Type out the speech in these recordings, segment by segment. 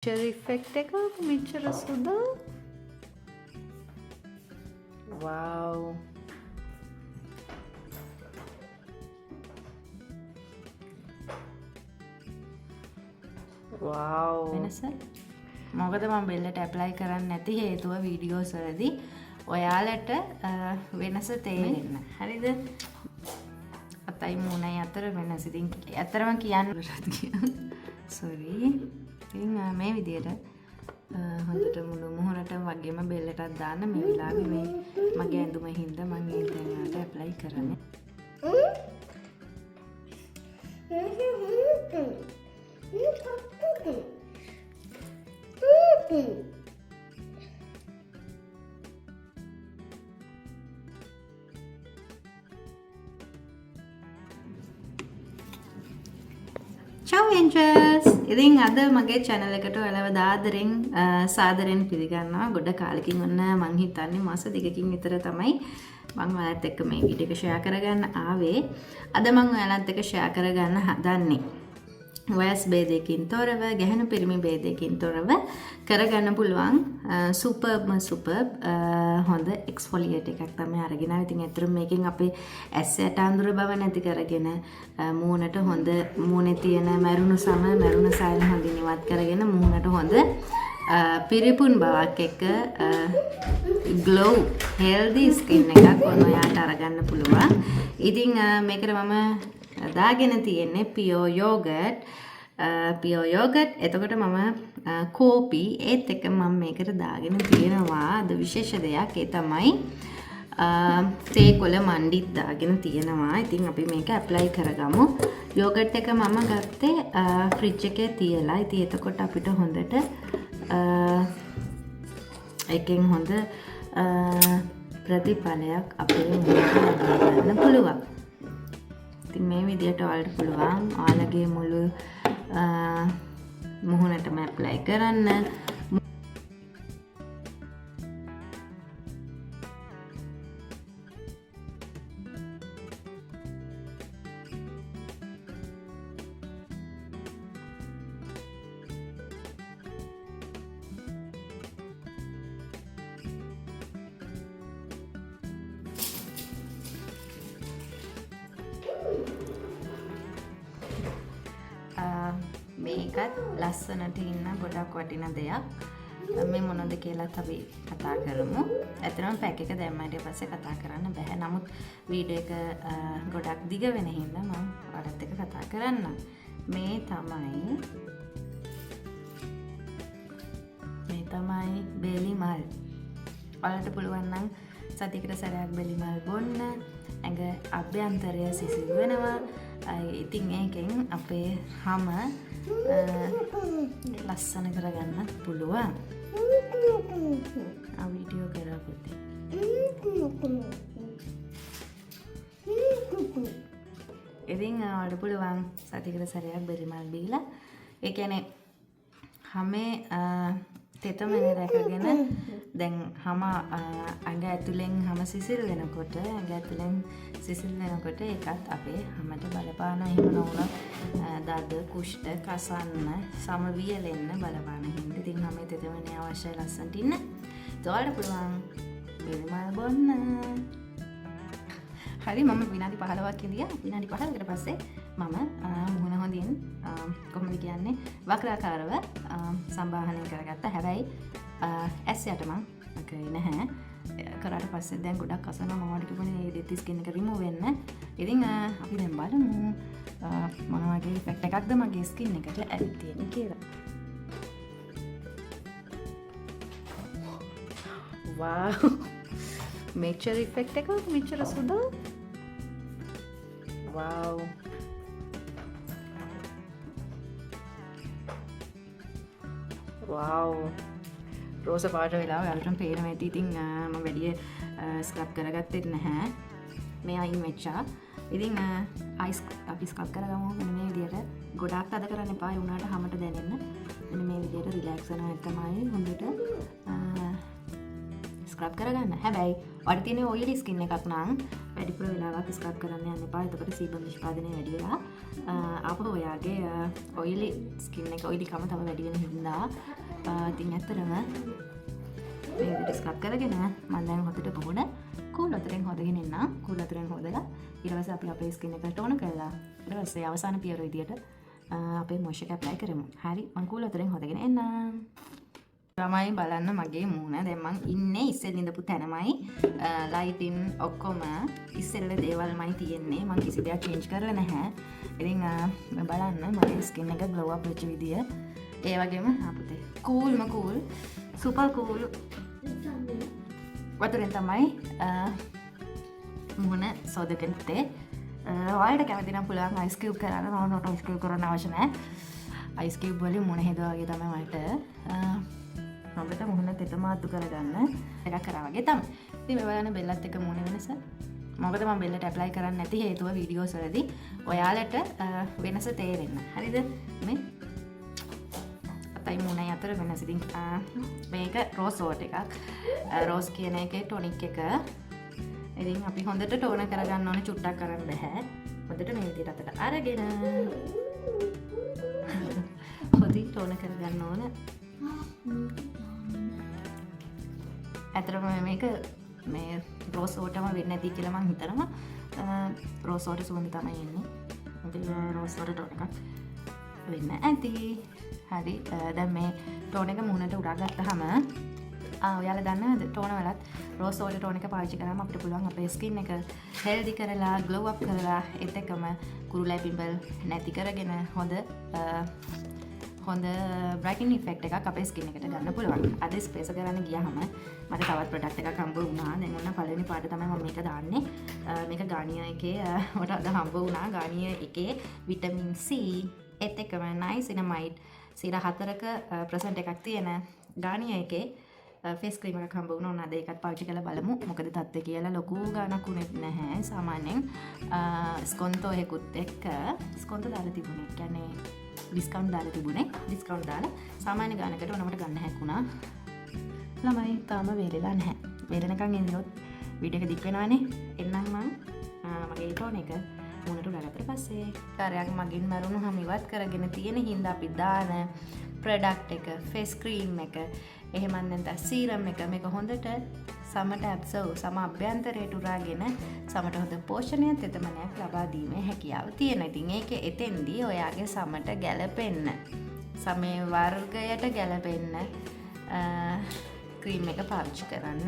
Effect එකක් මෙච්චර සුදා. වව්. වව්. වෙනස මොකද මම බෙල්ලට ඇප්ලයි කරන්නේ නැති හේතුව වීඩියෝස් වලදී ඔයාලට වෙනස තේරෙන්න. හරිද? අතයි මූණයි අතර වෙනස. ඉතින් ඇත්තටම කියන්න sorry. ඉතින් මේ විදියට හොඳට මුළු මුහුණටම වගේම බෙල්ලටත් දාන්න මේ වෙලාවේ මේ මගේ ඇඳුම හින්දා මම මේ තැන් වලට ඇප්ලයි කරන්නේ. Ciao Angels! ඉතින් අද මගේ channel එකට ඔයාලව ආදරෙන් සාදරෙන් පිළිගන්නවා. ගොඩ කාලෙකින් ඔන්න මං හිතන්නේ මාස දෙකකින් විතර තමයි මම ඔයාලත් එක්ක මේ වීඩියෝ එක share කරගන්න ආවේ. අද මම ඔයාලත් එක්ක share කරගන්න හදන්නේ වයස් භේදයකින් තොරව, ගැහැණු පිරිමි භේදයකින් තොරව කරගන්න පුළුවන් සුපර්බ් හොඳ එක්ස්ෆොලියේට් එකක් තමයි අරගෙන ආවේ. ඉතින් ඇත්තටම මේකෙන් අපේ ඇස් යට අඳුර බව නැති කරගෙන මූණට හොඳ මූණේ තියෙන මැරුණු සයිල් හොඳින් ඉවත් කරගෙන මූණට හොඳ පිරිපුන් බවක් එක්ක glow healthy skin එකක් ඔන්න ඔයාලට අරගන්න පුළුවන්. ඉතින් මේකට මම දාගෙන තියෙන්නේ pure yogurt. එතකොට මම කෝපි ඒත් එක්ක මම මේකට දාගෙන තියෙනවා අද විශේෂ දෙයක්. ඒ තමයි තේකොළ මණ්ඩිත් දාගෙන තියෙනවා. ඉතින් අපි මේක ඇප්ලයි කරගමු. යෝගට් එක මම ගත්තේ ෆ්‍රිජ් එකේ තියලා. ඉතින් එතකොට අපිට හොඳට එකෙන් හොඳ ප්‍රතිඵලයක් අපේ මුහුණට ලබා ගන්න පුළුවන්. ඉතින් මේ විදියට ඔයාලට පුළුවන් ඔයාලගේ මුළු මුහුණටම ඇප්ලයි කරන්න. මේකත් ලස්සනට ඉන්න ගොඩක් වටින දෙයක්. මේ මොනවද කියලාත් අපි කතා කරමු. ඇත්තටම පැක් එක දැම්මට පස්සේ කතා කරන්න බෑ. නමුත් වීඩියෝ එක ගොඩක් දිග වෙන හින්දා මම ඔයාලත් එක්ක කතා කරන්නම්. මේ තමයි බෙලි මල්. ඔයාලට පුළුවන් නම් සතියකට සැරයක් බෙලි මල් බොන්න. ඇඟ අභ්‍යන්තරය සිසිල් වෙනවා. ඉතින් ඒකෙන් අපේ හම ලස්සන කරගන්න පුළුවන්. වීඩියෝ කරා පුතේ. ඉතින් ඔයාලට පුළුවන් සතියකට සැරයක් බෙලි මල් බීලා ඒ කියන්නේ හැමේ තෙතමන රැකගෙන දැන් හැම ඇඟ ඇතුලෙන් හැම සිසිල් වෙනකොට ඇඟ ඇතුලෙන් සිසිල් වෙනකොට ඒකත් අපේ හැමට බලපාන. එහෙම නොවුනොත් දද කුෂ්ඨ කසන්න සම වියලෙන්න බලපාන හින්දා ඉතින් හැමේ තෙතමනේ අවශ්‍ය ලස්සනට ඉන්න. ඔයාලට පුළුවන් බෙලි මල් බොන්න. හරි මම විනාඩි 15ක් ඉඳියා. විනාඩි 15කට පස්සේ මම මුහුණ හොඳින් කොහොමද කියන්නේ වක්‍රාකාරව සම්බාහනය කරගත්තා. හැබැයි ඇස් යට මම කරේ නැහැ. කරාට පස්සේ දැන් ගොඩක් අසනවා. මම වඩ කිව්වනේ මේ ඩෙත් ස්කින් එක රිමූව් වෙන්න. ඉතින් අපි දැන් බලමු මොන වගේ ඉෆෙක්ට් එකක්ද මගේ ස්කින් එකට ඇවිත් තියෙන්නේ කියලා. වව්. මෙච්චර ඉෆෙක්ට් එකක් මෙච්චර සුදා. වව්. වව්. රෝස පාට වෙලා ඔයාලටම පේනවා ඇති. ඉතින් මම වැඩි ස්ක්‍රබ් කරගත්තේ නැහැ. මේ අයින් වෙච්චා. ඉතින් අයිස් අපි ස්ක්‍රබ් කරගමු. මෙන්න මේ විදියට ගොඩාක් අද කරන්න එපා. ඒ උනාට හැමට දැනෙන්න. මෙන්න මේ විදියට රිලැක්ස් වෙනවා තමයි හොඳට ස්ක්‍රබ් කරගන්න. හැබැයි ඔයාලට තියෙන ඔයිලි ස්කින් එකක් නම් වැඩිපුර වෙලාවක් ස්ක්‍රබ් කරන්න යන්න එපා. එතකොට සීබම් නිෂ්පාදනය වැඩි වෙලා ආපහු ඔයාගේ ඔයිලි ස්කින් එක ඔයිලිකම තව වැඩි වෙන හින්දා ඉතින් ඇත්තටම මේ විදිහට ස්ක්‍රබ් කරගෙන මම දැන් හොදට බොහොන කූල් වතුරෙන් හොදගෙන එන්නම්. කූල් වතුරෙන් හොදලා ඊට පස්සේ අපි අපේ ස්කින් එක ටෝන කරලා ඊට පස්සේ අවසාන පියවර විදියට අපේ මොයිස්චර් එක ඇප්ලයි කරමු. හරි මම කූල් වතුරෙන් හොදගෙන එන්නම්. ළමයි බලන්න මගේ මූණ. දැන් මං ඉන්නේ ඉස්සෙල් ඉඳපු තැනමයි. ලයිටින් ඔක්කොම ඉස්සෙල්ල දේවල්මයි තියෙන්නේ. මං කිසි දෙයක් චේන්ජ් කරලා නැහැ. ඉතින් බලන්න මගේ ස්කින් එක ග්ලෝ අප් වෙච්ච විදිය. ඒ වගේම අපුතේ කූල්ම කූල් සුපර් කූල් වතුරෙන් තමයි මුහුණ සෝදගෙන තේ. ඔයාලට කැමති නම් පුළුවන් අයිස් කියුබ් කරන්න. මම නෝට අයිස් කියුබ් කරන්න අවශ්‍ය නැහැ. අයිස් කියුබ් වලින් මුහුණ හෙදුවා වගේ තමයි මට හොඳට මුහුණ තෙතමාතු කරගන්න එකක් කරා වගේ තමයි. ඉතින් මේ බලන්න බෙල්ලත් එක්ක මුහුණ වෙනස. මොකද මම බෙල්ලට ඇප්ලයි කරන්නේ නැති හේතුව වීඩියෝස් වලදී ඔයාලට වෙනස තේරෙන්න. හරිද? මේ අතයි මුහුණයි අතර වෙනස. ඉතින් මේක රෝස් වෝට් එකක්. රෝස් කියන එකේ ටොනික් එක. ඉතින් අපි හොඳට ටෝන කරගන්න ඕනේ. චුට්ටක් කරන්න බෑ. හොඳට මේ විදිහට අතට අරගෙන හොඳින් ටෝන කරගන්න ඕනේ. ඇතරම මේක මේ රෝස් වෝටම වෙන්නේ නැති කියලා මං හිතනවා. රෝස් වෝට සුවඳ තමයි එන්නේ. මොකද රෝස් වෝට ටෝන එකක් වෙන්න ඇති. හරි දැන් මේ ටෝන එක මුහුණට උරා ගත්තාම ඔයාලා දන්නවද ටෝන වලත් රෝස් වෝට ටෝන එක පාවිච්චි කරාම අපිට පුළුවන් අපේ ස්කින් එක හෙල්දි කරලා ග්ලෝ අප් කරලා ඒත් එක්කම කුරුලයි පිම්පල් නැති කරගෙන හොඳ බ්‍රයිටනින් ඉෆෙක්ට් එකක් අපේ ස්කින් එකට ගන්න පුළුවන්. අද ස්පේස් කරන්න ගියාම මට තවත් ප්‍රොඩක්ට් එකක් හම්බ වුණා. දැන් ඔන්න පළවෙනි පාට තමයි මම මේක දාන්නේ. මේක ගානියා එකේ මට අද හම්බ වුණා. ගානියා එකේ විටමින් C ඒත් එක්කම නයිසිනමයිඩ් 4ක % එකක් තියෙන ගානියා එකේ ෆේස් ක්‍රීම් එකක් හම්බ වුණා. ඔන්න අද ඒකත් පාවිච්චි කරලා බලමු. මොකද තත්ත්වය කියලා ලොකු ගාණක් උනේත් නැහැ. සාමාන්‍යයෙන් ස්කොන්තෝ එකකුත් එක්ක ස්කොන්තෝ දාලා තිබුණේ. කියන්නේ ඩිස්කවුන්ට් දාලා තිබුණේ. ඩිස්කවුන්ට් දාලා සාමාන්‍ය ගානකට ඔනකට ගන්න හැකුණා. ළමයි තාම වේලෙලා නැහැ. වේලෙනකන් ඉඳිනොත් වීඩියෝ එක දික් වෙනවනේ. එන්නම් මම මගේ ටෝන එක මුණට උඩගත්තට පස්සේ කාර්යයක් මගින් මරුණුහම ඉවත් කරගෙන තියෙන හින්දා අපි දාන ප්‍රොඩක්ට් එක ෆේස් ක්‍රීම් එක එහෙම නැත්නම් සීරම් එක මේක හොඳට සමට ඇබ්සර්ව් සම අභ්‍යන්තරයට උරාගෙන සමට හොඳ පෝෂණයක් තෙතමනයක් ලබා දීමේ හැකියාව තියෙනවා. ඉතින් ඒක එතෙන්දී ඔයාගේ සමට ගැලපෙන්න සමේ වර්ගයට ගැලපෙන්න ක්‍රීම් එක පාවිච්චි කරන්න.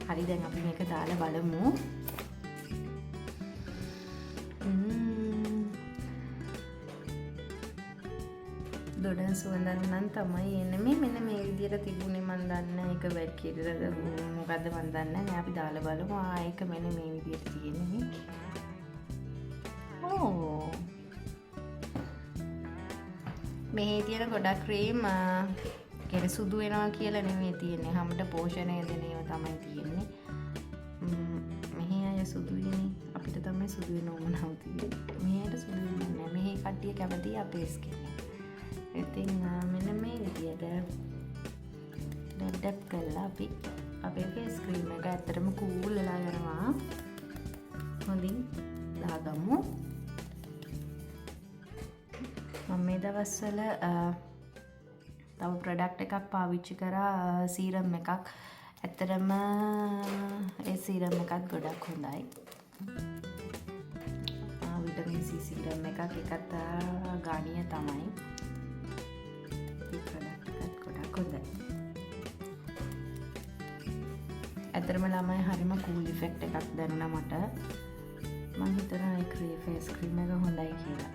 හරි දැන් අපි මේක දාලා බලමු. දොඩ සුවඳක් නම් තමයි එන්නේ. මෙන්න මේ විදිහට තිබුණේ මන් දන්නේ ඒක වැක්කිරද මොකද්ද මන් දන්නේ නැහැ. අපි දාලා බලමු. ඒක මෙන්න මේ විදිහට තියෙන්නේ. ඕ මේ තියෙන ගොඩක් ක්‍රීම් කියන්නේ සුදු වෙනවා කියලා නෙමෙයි තියෙන්නේ. හැමත පෝෂණය දෙන ඒවා තමයි තියෙන්නේ. මෙහි අය සුදුයිනේ. අපිට තමයි සුදු වෙන ඕනම තියෙන්නේ. මෙහෙට සුදු වෙන්නේ නැහැ. මෙහි කට්ටිය කැමති අපේ ස්කින් එක. ඉතින් මෙන්න මේ විදිහට ඩැප් කරලා අපි අපේ ෆේස් ක්‍රීම් එක ඇත්තටම කූල් වෙලා යනවා. හොඳින් දාගමු. මම මේ දවස්වල තව ප්‍රොඩක්ට් එකක් පාවිච්චි කරා සීරම් එකක්. ඇත්තටම ඒ සීරම් එකත් ගොඩක් හොඳයි. විටමින් C සීරම් එකක් ඒකත් ගානිය තමයි. ඇතරම ළමයි හරිම කූල් ඉෆෙක්ට් එකක් දැනුණා මට. මම හිතනවා ඒ ෆේස් ක්‍රීම් එක හොඳයි කියලා.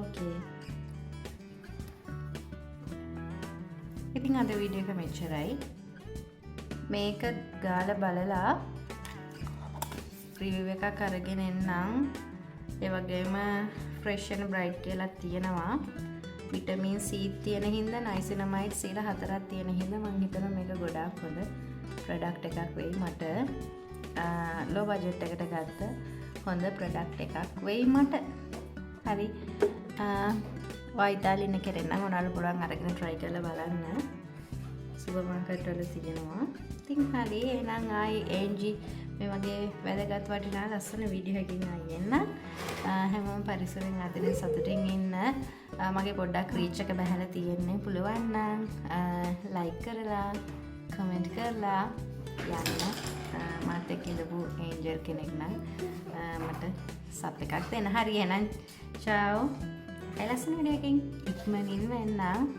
ඕකේ. ඉතින් අද වීඩියෝ එක මෙච්චරයි. මේක ගාලා බලලා රිවිව් එකක් අරගෙන එන්නම්. ඒ වගේම ෆ්‍රෙෂ් and බ්‍රයිට් කියලා තියෙනවා. විටමින් C තියෙන හින්දා නයිසිනමයිඩ් 4ක් තියෙන හින්දා මම හිතනවා මේක ගොඩාක් හොඳ ප්‍රොඩක්ට් එකක් වෙයි මට. ලෝ බජට් එකට ගත්ත හොඳ ප්‍රොඩක්ට් එකක් වෙයි මට. හරි. ඔයා ඉතාලියේ ඉන්න කෙනෙක් නම් ඔයාලා පුළුවන් අරගෙන try කරලා බලන්න. සුපර් මාකට් වල තියෙනවා. ඉතින් හරි එහෙනම් ආයි එන්ජි මේ වගේ වැදගත් වටිනා ලස්සන වීඩියෝ එකකින් ආයි එන්න. හැමෝම පරිසරෙන් අදින සතුටින් ඉන්න. මගේ පොඩ්ඩක් රීච් එක බහැලා තියෙන්නේ. පුළුවන් නම් ලයික් කරලා කමෙන්ට් කරලා යන්න. මාත් එක්ක ඉඳපු ඒන්ජල් කෙනෙක් නම් මට සබ් එකක් දෙන්න. හරි එහෙනම් චාව්. ලස්සන වීඩියෝ එකකින් ඉක්මනින්ම එන්නම්.